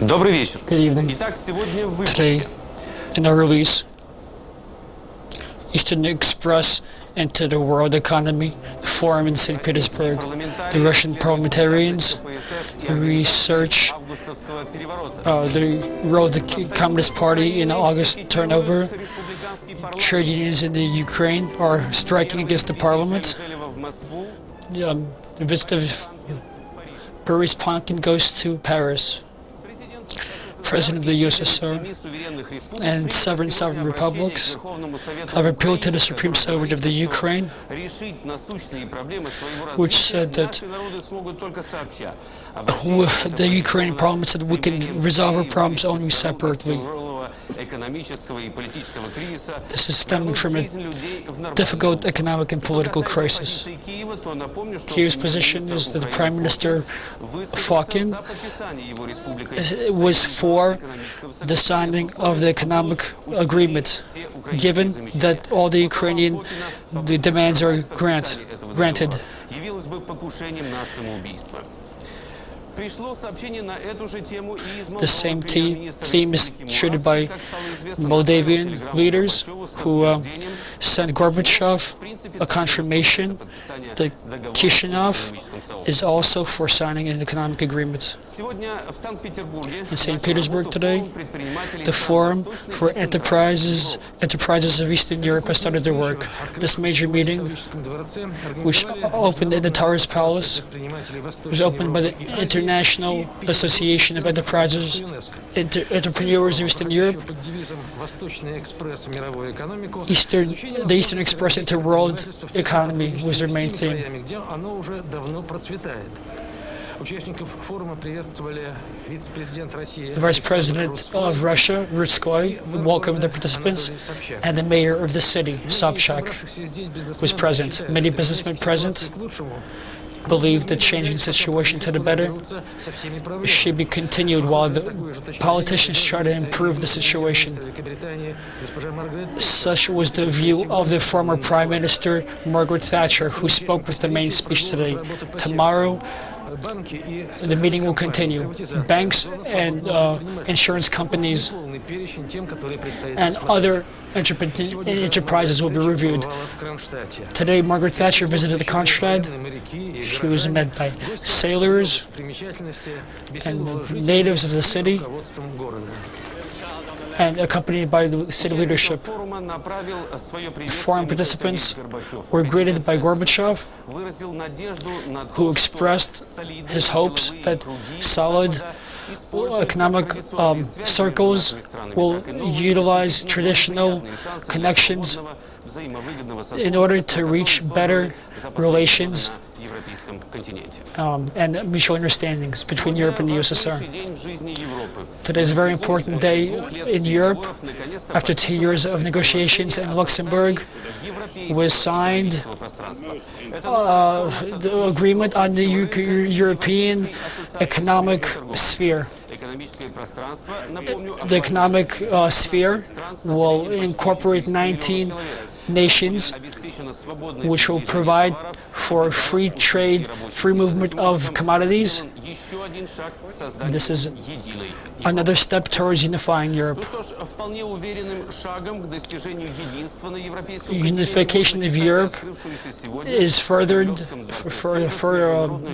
Добрый вечер. Good evening. Итак, сегодня в Today, in our release, Eastern Express into the world economy, the forum in St. Petersburg, the Russian parliamentarians research the role of the Communist Party in the August turnover. Trade unions in the Ukraine are striking against the parliament. The visit of Boris Ponkin goes to Paris. President of the USSR and sovereign republics have appealed to the Supreme Sovereign of the Ukraine, which said that the Ukrainian parliament said we can resolve our problems only separately. This is stemming from a difficult economic and political crisis. Kiev's position is that the Prime Minister Fokin was for the signing of the economic agreement, given that all the Ukrainian demands are granted. The same theme is shared by Moldavian leaders who sent Gorbachev a confirmation that Chisinau is also for signing an economic agreement. In St. Petersburg today, the Forum for Enterprises of Eastern Europe has started their work. This major meeting, which opened in the Taurus Palace, was opened by the International Association of Entrepreneurs of Eastern Europe. The Eastern Express into world economy was their main theme. The Vice President of Russia, Rutskoy, welcomed the participants, and the mayor of the city, Sobchak, was present. Many businessmen present believe the changing situation to the better should be continued while the politicians try to improve the situation. Such was the view of the former Prime Minister Margaret Thatcher, who spoke with the main speech today. Tomorrow, the meeting will continue. Banks and insurance companies and other enterprises will be reviewed. Today, Margaret Thatcher visited the Kronstadt. She was met by sailors and natives of the city, and accompanied by the city leadership. Foreign participants were greeted by Gorbachev, who expressed his hopes that solid economic circles will utilize traditional connections in order to reach better relations and mutual understandings between Europe and the USSR. Today is a very important day in Europe. After 2 years of negotiations in Luxembourg, was signed the agreement on the European economic sphere. The economic sphere will incorporate 19 nations, which will provide for free trade, free movement of commodities. This is another step towards unifying Europe. Unification of Europe is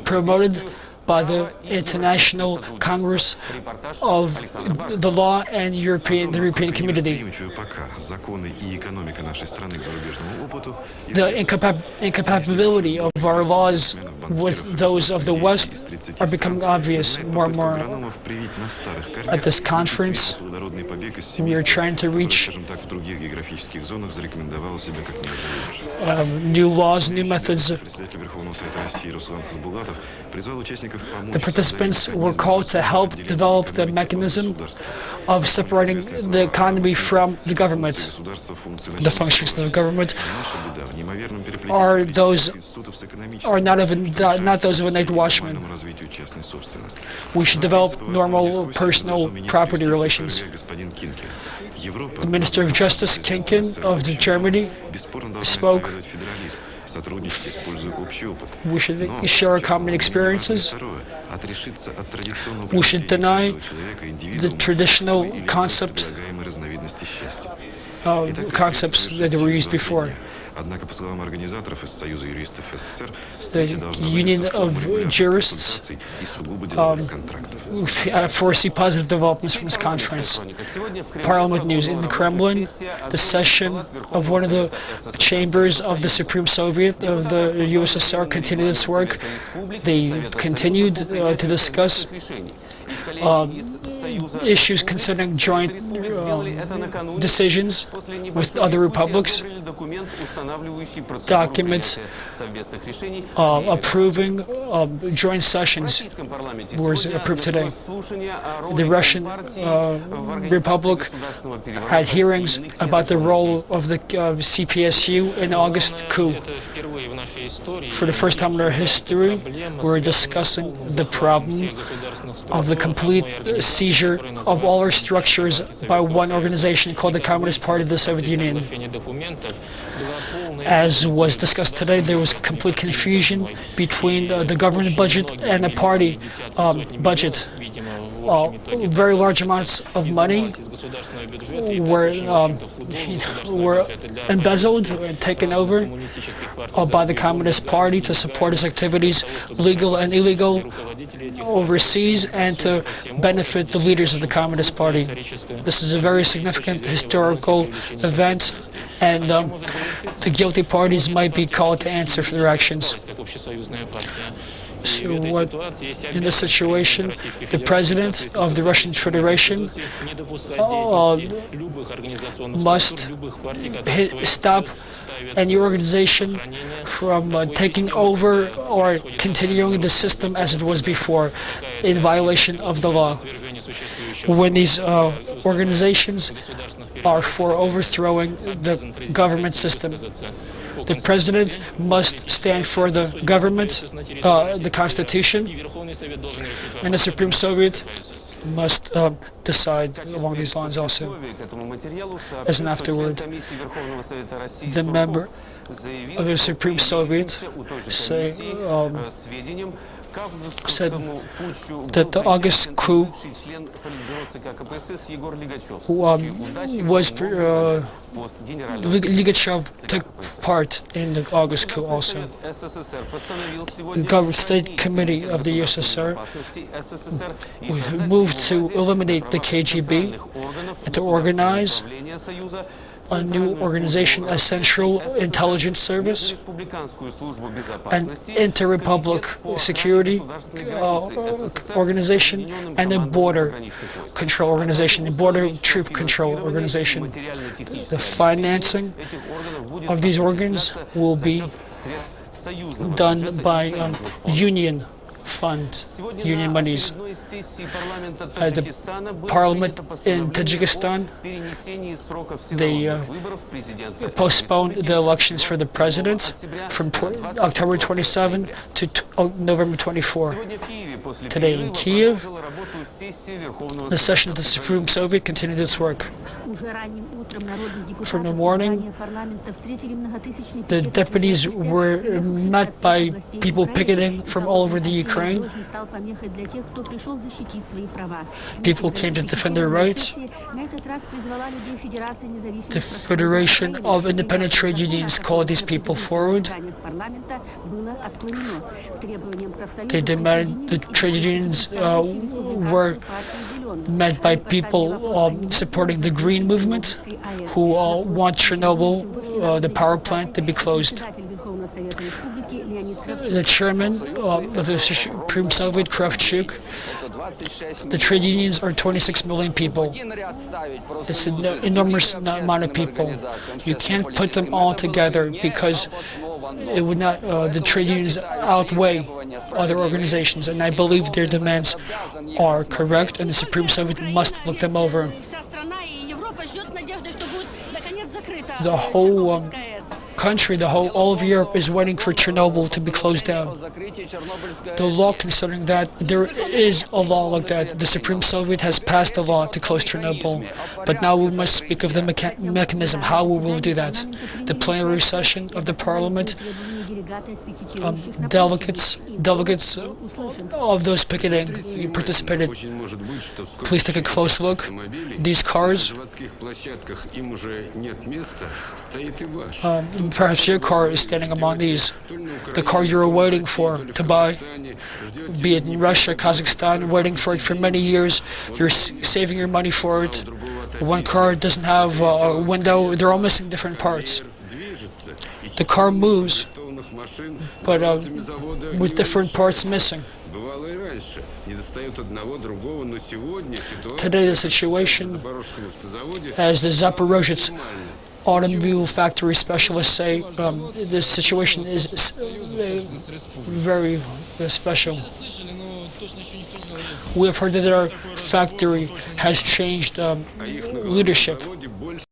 promoted by the International Congress of the Law and the European Community. The incompatibility of our laws with those of the West are becoming obvious more and more. At this conference, we are trying to reach new laws, new methods. The participants were called to help develop the mechanism of separating the economy from the government. The functions of the government are not those of a night watchman. We should develop normal personal property relations. The Minister of Justice, Kinkin, of Germany, spoke We should share our common experiences. We should deny the traditional concepts that were used before. The Union of Jurists foresee positive developments from this conference. Parliament news: in the Kremlin, the session of one of the chambers of the Supreme Soviet of the USSR continued its work. They continued to discuss issues concerning joint decisions with other republics. Documents approving joint sessions were approved today. The Russian Republic had hearings about the role of the CPSU in August coup. For the first time in our history, we're discussing the problem of the complete seizure of all our structures by one organization called the Communist Party of the Soviet Union. As was discussed today, there was complete confusion between the government budget and the party budget. Very large amounts of money were embezzled and taken over by the Communist Party to support its activities, legal and illegal, overseas, and to benefit the leaders of the Communist Party. This is a very significant historical event, and the guilty parties might be called to answer for their actions. So in this situation, the President of the Russian Federation must stop any organization from taking over or continuing the system as it was before in violation of the law. When these organizations are for overthrowing the government system, the President must stand for the government, the Constitution, and the Supreme Soviet must decide along these lines also. As an afterward, the member of the Supreme Soviet said that the August coup Ligachev took part in the August coup also. The State Committee of the USSR moved to eliminate the KGB and to organize a new organization, a Central Intelligence Service, an Inter-Republic Security Organization, and a Border Control Organization, a Border Troop Control Organization. The financing of these organs will be done by Union funds, union monies. At the parliament in Tajikistan, they postponed the elections for the president from October 27 to November 24. Today in Kiev, the session of the Supreme Soviet continued its work. From the morning, the deputies were met by people picketing from all over the Ukraine. People came to defend their rights. The Federation of Independent Trade Unions called these people forward. They demanded the trade unions were met by people supporting the Green Movement, who want Chernobyl, the power plant, to be closed. The chairman of the Supreme Soviet, Kravchuk, the trade unions are 26 million people. It's an enormous amount of people. You can't put them all together because it would not. The trade unions outweigh other organizations, and I believe their demands are correct, and the Supreme Soviet must look them over. The whole country, all of Europe is waiting for Chernobyl to be closed down. The law concerning that, there is a law like that. The Supreme Soviet has passed a law to close Chernobyl, but now we must speak of the mechanism, how we will do that. The plenary session of the parliament delegates of those picketing participated. Please take a close look. These cars, perhaps your car is standing among these. The car you're waiting for to buy, be it in Russia, Kazakhstan, waiting for it for many years, you're saving your money for it. One car doesn't have a window, they're all missing different parts. The car moves, but with different parts missing. Today the situation, as the Zaporozhets automobile factory specialists say, the situation is very special. We have heard that our factory has changed leadership.